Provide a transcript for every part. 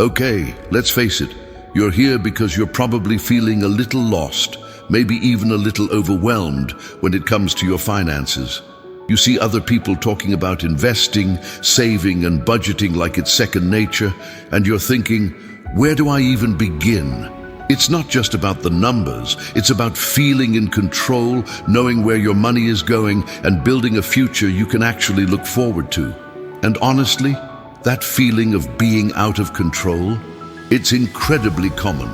Okay, let's face it, you're here because you're probably feeling a little lost, maybe even a little overwhelmed when it comes to your finances. You see other people talking about investing, saving, and budgeting like it's second nature, and you're thinking, where do I even begin? It's not just about the numbers, it's about feeling in control, knowing where your money is going, and building a future you can actually look forward to. And honestly, that feeling of being out of control, it's incredibly common.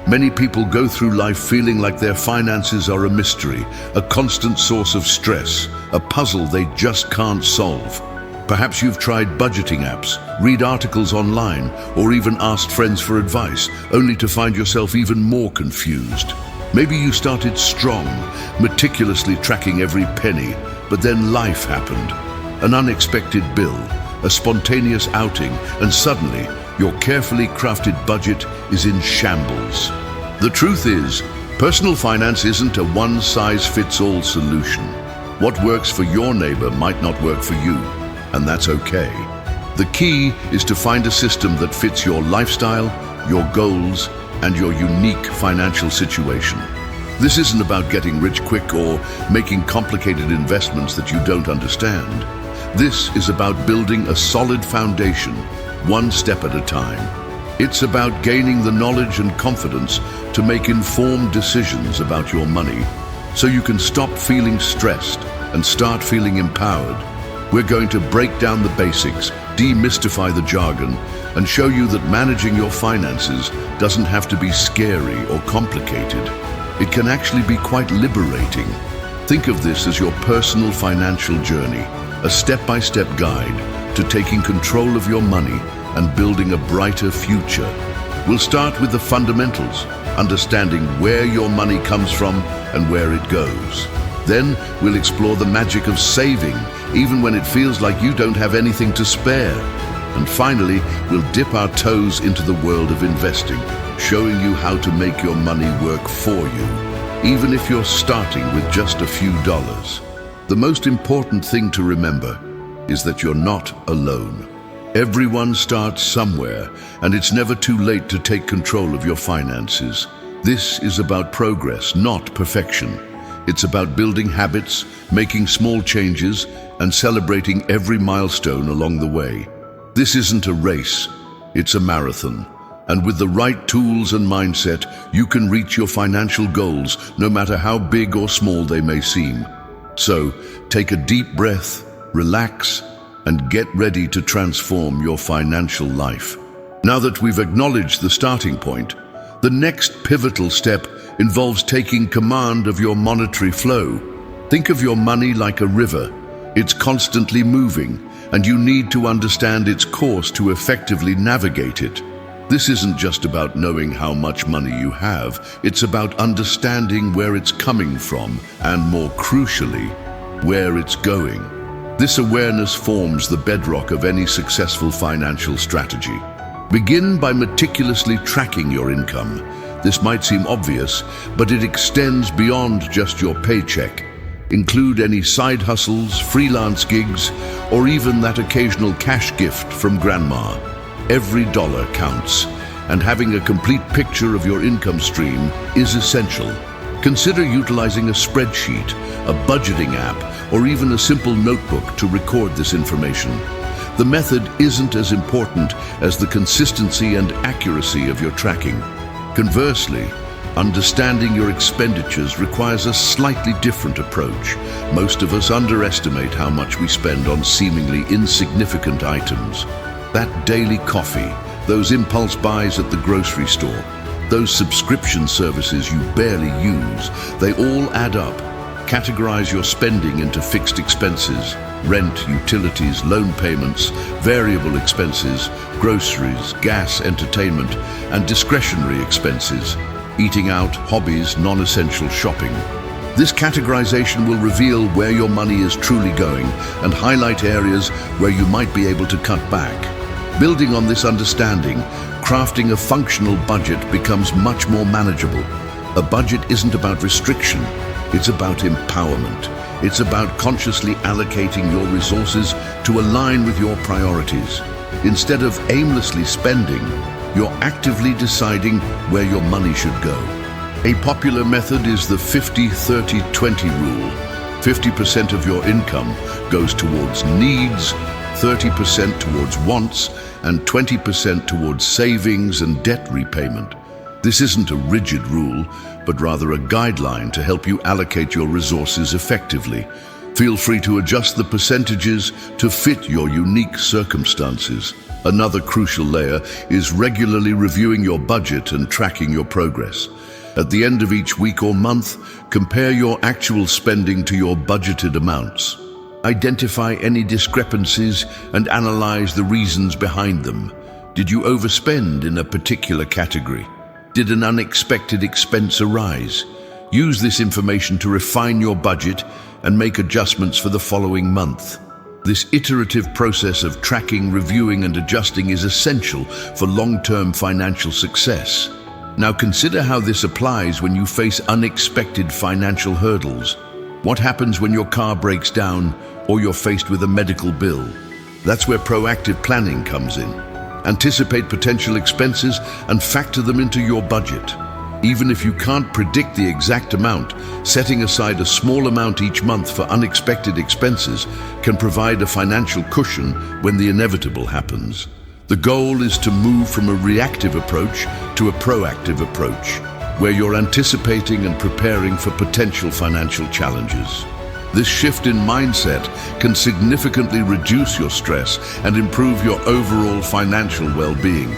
Many people go through life feeling like their finances are a mystery, a constant source of stress, a puzzle they just can't solve. Perhaps you've tried budgeting apps, read articles online, or even asked friends for advice, only to find yourself even more confused. Maybe you started strong, meticulously tracking every penny, but then life happened. An unexpected bill, a spontaneous outing, and suddenly, your carefully crafted budget is in shambles. The truth is, personal finance isn't a one-size-fits-all solution. What works for your neighbor might not work for you, and that's okay. The key is to find a system that fits your lifestyle, your goals, and your unique financial situation. This isn't about getting rich quick or making complicated investments that you don't understand. This is about building a solid foundation, one step at a time. It's about gaining the knowledge and confidence to make informed decisions about your money, so you can stop feeling stressed and start feeling empowered. We're going to break down the basics, demystify the jargon, and show you that managing your finances doesn't have to be scary or complicated. It can actually be quite liberating. Think of this as your personal financial journey, a step-by-step guide to taking control of your money and building a brighter future. We'll start with the fundamentals, understanding where your money comes from and where it goes. Then we'll explore the magic of saving, even when it feels like you don't have anything to spare. And finally, we'll dip our toes into the world of investing, showing you how to make your money work for you, even if you're starting with just a few dollars. The most important thing to remember is that you're not alone. Everyone starts somewhere, and it's never too late to take control of your finances. This is about progress, not perfection. It's about building habits, making small changes, and celebrating every milestone along the way. This isn't a race, it's a marathon. And with the right tools and mindset, you can reach your financial goals, no matter how big or small they may seem. So, take a deep breath, relax, and get ready to transform your financial life. Now that we've acknowledged the starting point, the next pivotal step involves taking command of your monetary flow. Think of your money like a river. It's constantly moving, and you need to understand its course to effectively navigate it. This isn't just about knowing how much money you have, it's about understanding where it's coming from, and more crucially, where it's going. This awareness forms the bedrock of any successful financial strategy. Begin by meticulously tracking your income. This might seem obvious, but it extends beyond just your paycheck. Include any side hustles, freelance gigs, or even that occasional cash gift from grandma. Every dollar counts, and having a complete picture of your income stream is essential. Consider utilizing a spreadsheet, a budgeting app, or even a simple notebook to record this information. The method isn't as important as the consistency and accuracy of your tracking. Conversely, understanding your expenditures requires a slightly different approach. Most of us underestimate how much we spend on seemingly insignificant items. That daily coffee, those impulse buys at the grocery store, those subscription services you barely use, they all add up. Categorize your spending into fixed expenses, rent, utilities, loan payments, variable expenses, groceries, gas, entertainment, and discretionary expenses, eating out, hobbies, non-essential shopping. This categorization will reveal where your money is truly going and highlight areas where you might be able to cut back. Building on this understanding, crafting a functional budget becomes much more manageable. A budget isn't about restriction, it's about empowerment. It's about consciously allocating your resources to align with your priorities. Instead of aimlessly spending, you're actively deciding where your money should go. A popular method is the 50-30-20 rule. 50% of your income goes towards needs, 30% towards wants, and 20% towards savings and debt repayment. This isn't a rigid rule, but rather a guideline to help you allocate your resources effectively. Feel free to adjust the percentages to fit your unique circumstances. Another crucial layer is regularly reviewing your budget and tracking your progress. At the end of each week or month, compare your actual spending to your budgeted amounts. Identify any discrepancies and analyze the reasons behind them. Did you overspend in a particular category? Did an unexpected expense arise? Use this information to refine your budget and make adjustments for the following month. This iterative process of tracking, reviewing, and adjusting is essential for long-term financial success. Now consider how this applies when you face unexpected financial hurdles. What happens when your car breaks down or you're faced with a medical bill? That's where proactive planning comes in. Anticipate potential expenses and factor them into your budget. Even if you can't predict the exact amount, setting aside a small amount each month for unexpected expenses can provide a financial cushion when the inevitable happens. The goal is to move from a reactive approach to a proactive approach, where you're anticipating and preparing for potential financial challenges. This shift in mindset can significantly reduce your stress and improve your overall financial well-being.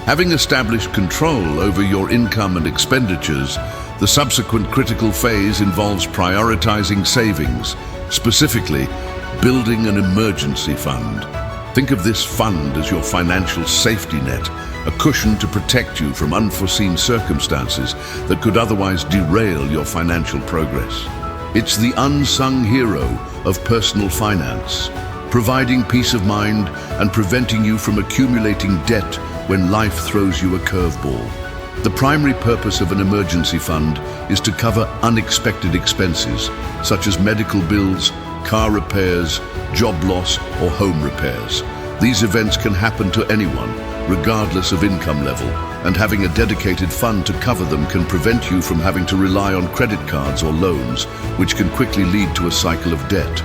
Having established control over your income and expenditures, the subsequent critical phase involves prioritizing savings, specifically building an emergency fund. Think of this fund as your financial safety net, a cushion to protect you from unforeseen circumstances that could otherwise derail your financial progress. It's the unsung hero of personal finance, providing peace of mind and preventing you from accumulating debt when life throws you a curveball. The primary purpose of an emergency fund is to cover unexpected expenses, such as medical bills, car repairs, job loss, or home repairs. These events can happen to anyone, regardless of income level, and having a dedicated fund to cover them can prevent you from having to rely on credit cards or loans, which can quickly lead to a cycle of debt.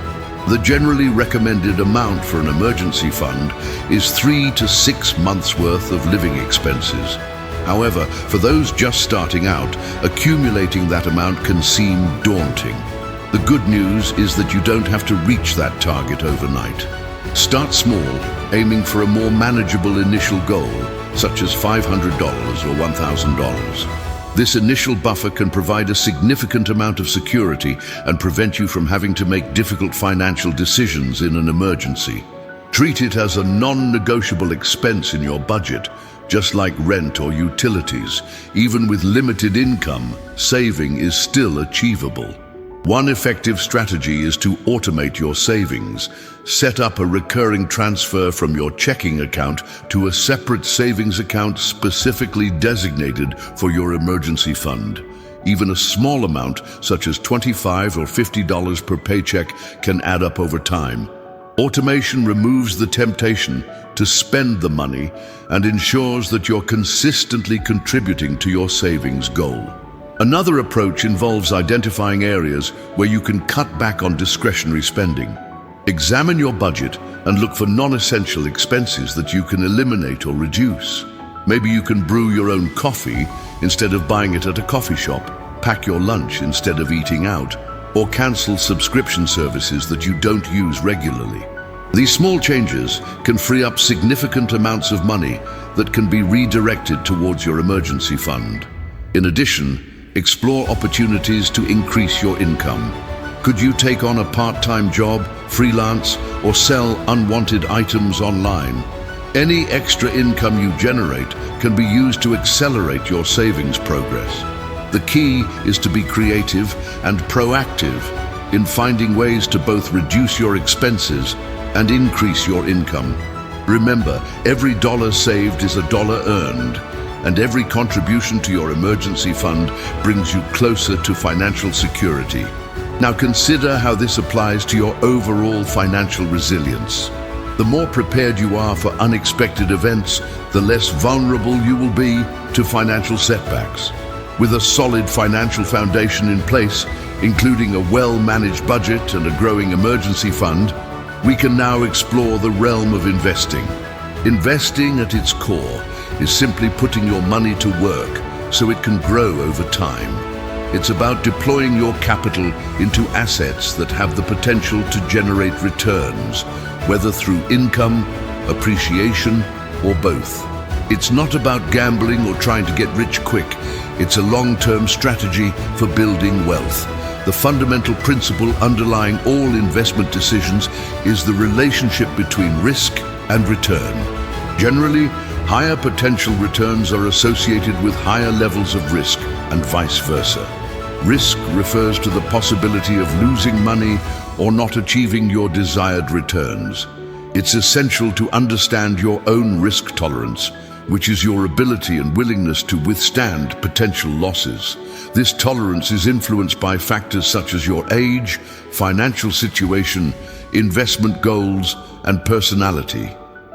The generally recommended amount for an emergency fund is 3 to 6 months' worth of living expenses. However, for those just starting out, accumulating that amount can seem daunting. The good news is that you don't have to reach that target overnight. Start small, aiming for a more manageable initial goal, such as $500 or $1,000. This initial buffer can provide a significant amount of security and prevent you from having to make difficult financial decisions in an emergency. Treat it as a non-negotiable expense in your budget, just like rent or utilities. Even with limited income, saving is still achievable. One effective strategy is to automate your savings. Set up a recurring transfer from your checking account to a separate savings account specifically designated for your emergency fund. Even a small amount, such as $25 or $50 per paycheck, can add up over time. Automation removes the temptation to spend the money and ensures that you're consistently contributing to your savings goal. Another approach involves identifying areas where you can cut back on discretionary spending. Examine your budget and look for non-essential expenses that you can eliminate or reduce. Maybe you can brew your own coffee instead of buying it at a coffee shop, pack your lunch instead of eating out, or cancel subscription services that you don't use regularly. These small changes can free up significant amounts of money that can be redirected towards your emergency fund. In addition, explore opportunities to increase your income. Could you take on a part-time job, freelance, or sell unwanted items online? Any extra income you generate can be used to accelerate your savings progress. The key is to be creative and proactive in finding ways to both reduce your expenses and increase your income. Remember, every dollar saved is a dollar earned, and every contribution to your emergency fund brings you closer to financial security. Now consider how this applies to your overall financial resilience. The more prepared you are for unexpected events, the less vulnerable you will be to financial setbacks. With a solid financial foundation in place, including a well-managed budget and a growing emergency fund, we can now explore the realm of investing. Investing at its core is simply putting your money to work so it can grow over time. It's about deploying your capital into assets that have the potential to generate returns, whether through income, appreciation, or both. It's not about gambling or trying to get rich quick. It's a long-term strategy for building wealth. The fundamental principle underlying all investment decisions is the relationship between risk and return. Generally, higher potential returns are associated with higher levels of risk and vice versa. Risk refers to the possibility of losing money or not achieving your desired returns. It's essential to understand your own risk tolerance, which is your ability and willingness to withstand potential losses. This tolerance is influenced by factors such as your age, financial situation, investment goals, and personality.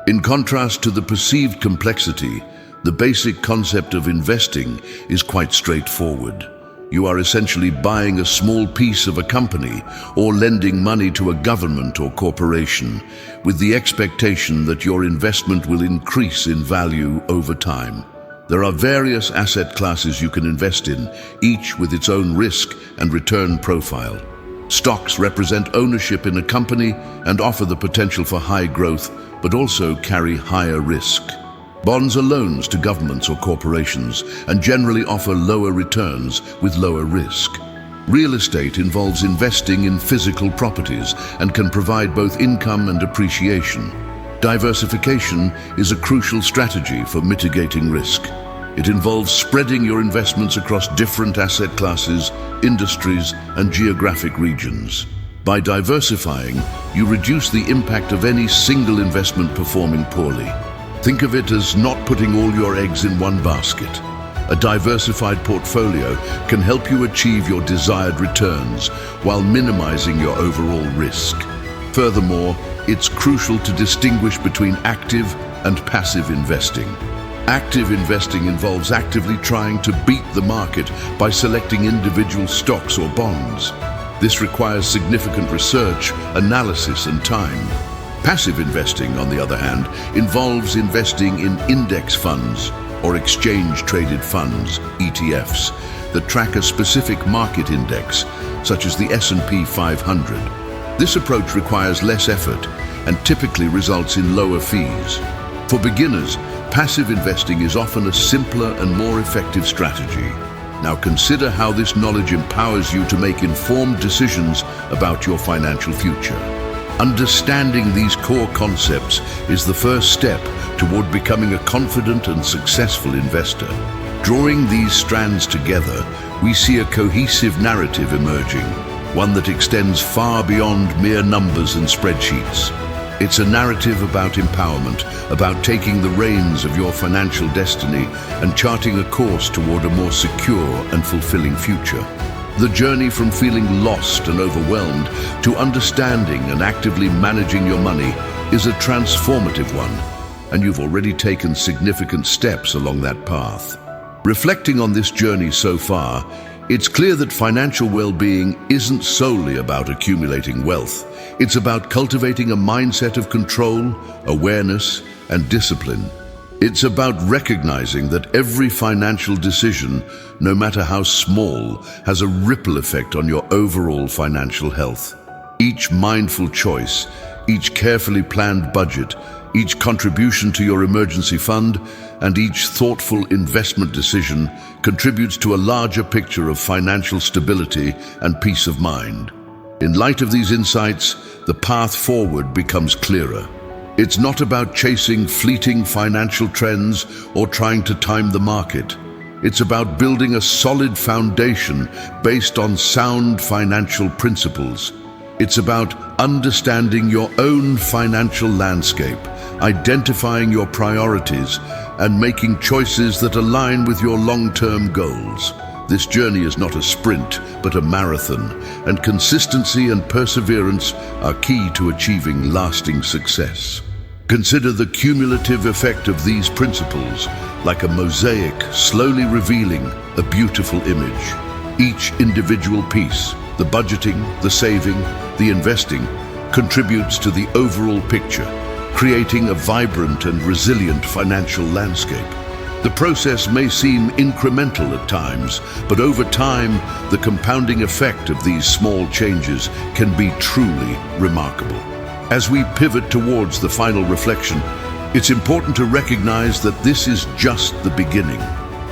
In contrast to the perceived complexity, the basic concept of investing is quite straightforward. You are essentially buying a small piece of a company or lending money to a government or corporation with the expectation that your investment will increase in value over time. There are various asset classes you can invest in, each with its own risk and return profile. Stocks represent ownership in a company and offer the potential for high growth, but also carry higher risk. Bonds are loans to governments or corporations and generally offer lower returns with lower risk. Real estate involves investing in physical properties and can provide both income and appreciation. Diversification is a crucial strategy for mitigating risk. It involves spreading your investments across different asset classes, industries, and geographic regions. By diversifying, you reduce the impact of any single investment performing poorly. Think of it as not putting all your eggs in one basket. A diversified portfolio can help you achieve your desired returns while minimizing your overall risk. Furthermore, it's crucial to distinguish between active and passive investing. Active investing involves actively trying to beat the market by selecting individual stocks or bonds. This requires significant research, analysis, and time. Passive investing, on the other hand, involves investing in index funds or exchange-traded funds, ETFs, that track a specific market index, such as the S&P 500. This approach requires less effort and typically results in lower fees. For beginners, passive investing is often a simpler and more effective strategy. Now consider how this knowledge empowers you to make informed decisions about your financial future. Understanding these core concepts is the first step toward becoming a confident and successful investor. Drawing these strands together, we see a cohesive narrative emerging, one that extends far beyond mere numbers and spreadsheets. It's a narrative about empowerment, about taking the reins of your financial destiny and charting a course toward a more secure and fulfilling future. The journey from feeling lost and overwhelmed to understanding and actively managing your money is a transformative one, and you've already taken significant steps along that path. Reflecting on this journey so far, it's clear that financial well-being isn't solely about accumulating wealth. It's about cultivating a mindset of control, awareness, and discipline. It's about recognizing that every financial decision, no matter how small, has a ripple effect on your overall financial health. Each mindful choice, each carefully planned budget, each contribution to your emergency fund, and each thoughtful investment decision contributes to a larger picture of financial stability and peace of mind. In light of these insights, the path forward becomes clearer. It's not about chasing fleeting financial trends or trying to time the market. It's about building a solid foundation based on sound financial principles. It's about understanding your own financial landscape, identifying your priorities, and making choices that align with your long-term goals. This journey is not a sprint, but a marathon, and consistency and perseverance are key to achieving lasting success. Consider the cumulative effect of these principles, like a mosaic slowly revealing a beautiful image. Each individual piece, the budgeting, the saving, the investing, contributes to the overall picture, creating a vibrant and resilient financial landscape. The process may seem incremental at times, but over time, the compounding effect of these small changes can be truly remarkable. As we pivot towards the final reflection, it's important to recognize that this is just the beginning.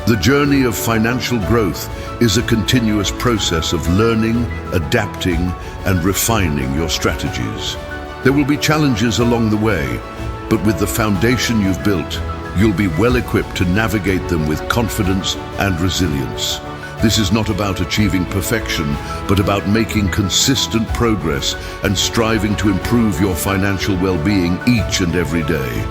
The journey of financial growth is a continuous process of learning, adapting, and refining your strategies. There will be challenges along the way, but with the foundation you've built, you'll be well equipped to navigate them with confidence and resilience. This is not about achieving perfection, but about making consistent progress and striving to improve your financial well-being each and every day.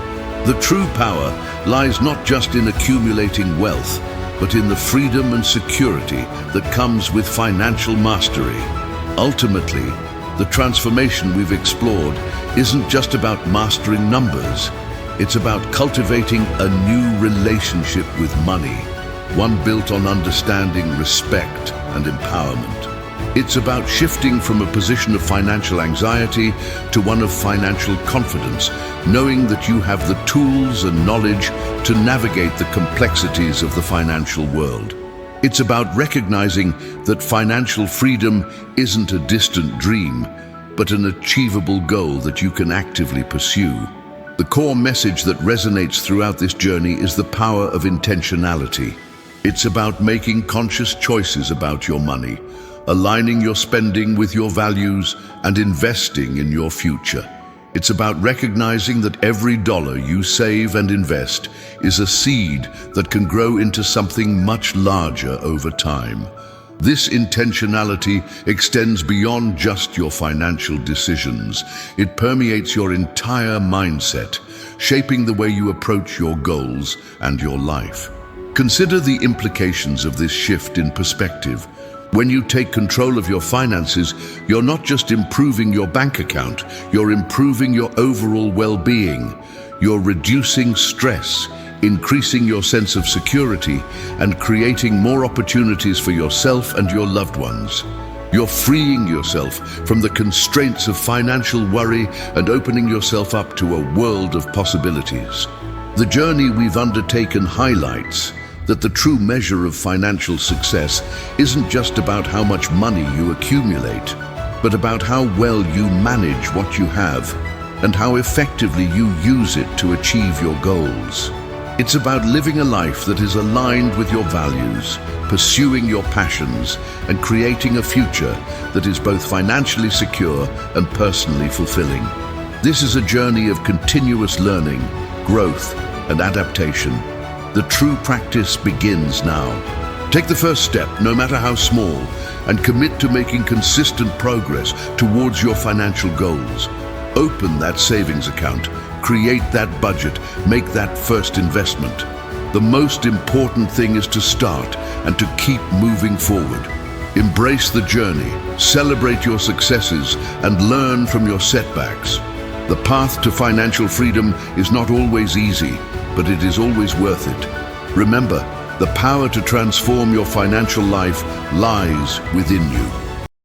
The true power lies not just in accumulating wealth, but in the freedom and security that comes with financial mastery. Ultimately, the transformation we've explored isn't just about mastering numbers. It's about cultivating a new relationship with money, one built on understanding, respect, and empowerment. It's about shifting from a position of financial anxiety to one of financial confidence, knowing that you have the tools and knowledge to navigate the complexities of the financial world. It's about recognizing that financial freedom isn't a distant dream, but an achievable goal that you can actively pursue. The core message that resonates throughout this journey is the power of intentionality. It's about making conscious choices about your money, aligning your spending with your values, and investing in your future. It's about recognizing that every dollar you save and invest is a seed that can grow into something much larger over time. This intentionality extends beyond just your financial decisions. It permeates your entire mindset, shaping the way you approach your goals and your life. Consider the implications of this shift in perspective. When you take control of your finances, you're not just improving your bank account, you're improving your overall well-being. You're reducing stress, increasing your sense of security, and creating more opportunities for yourself and your loved ones. You're freeing yourself from the constraints of financial worry and opening yourself up to a world of possibilities. The journey we've undertaken highlights that the true measure of financial success isn't just about how much money you accumulate, but about how well you manage what you have and how effectively you use it to achieve your goals. It's about living a life that is aligned with your values, pursuing your passions, and creating a future that is both financially secure and personally fulfilling. This is a journey of continuous learning, growth, and adaptation. The true practice begins now. Take the first step, no matter how small, and commit to making consistent progress towards your financial goals. Open that savings account, create that budget, make that first investment. The most important thing is to start and to keep moving forward. Embrace the journey, celebrate your successes, and learn from your setbacks. The path to financial freedom is not always easy, but it is always worth it. Remember, the power to transform your financial life lies within you.